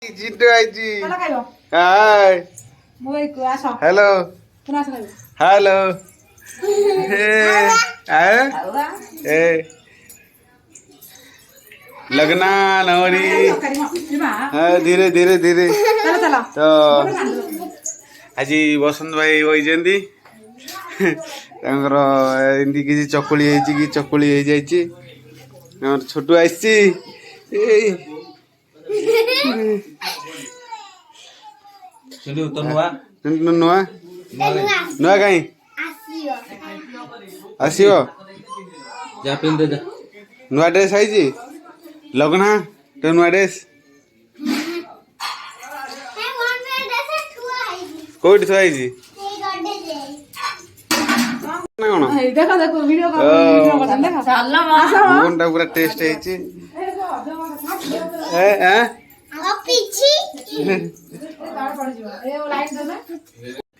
चिंटू आईची hi hello hello ए लगना नवरी हाँ धीरे धीरे धीरे तो आज बसंत भाई वही एमती किसी चकुली कि चकुली हो जाइए छोटू आसी नुआ नुआ कहीं आसो नुआ ड्रेस आई लगना तो नुआ ड्रेस कौट थुआई पूरा टेस्ट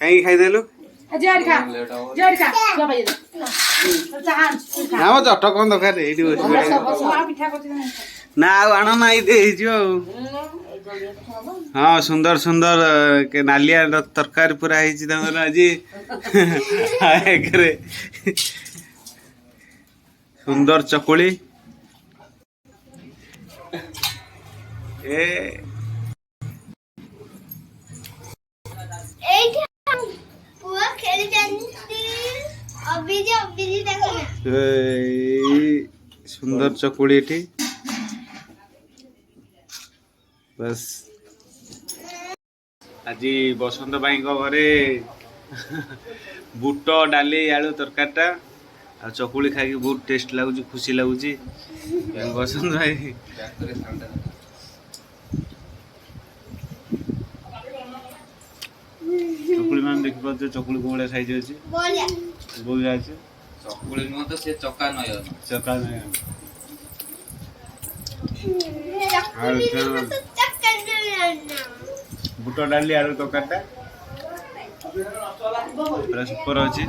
कहीं खाईदेलु चट कौन दरकार ना आण ना हाँ सुंदर सुंदर के नालिया तरकारी पूरा आज सुंदर चकुली ए सुंदर चकुली थी बस आज बसंत भाई घरे बुट डाली आलू तरकारीटा आ चकुली खाई बहुत टेस्ट लगुच खुशी लगुच बसंत भाई चकुली मान देख पारे चकुली को भाई साइज अच्छी बढ़िया अच्छे चकुली नुह तो से चका नयन चका बुट डाली आलू तरकारीटा सुपर अच्छी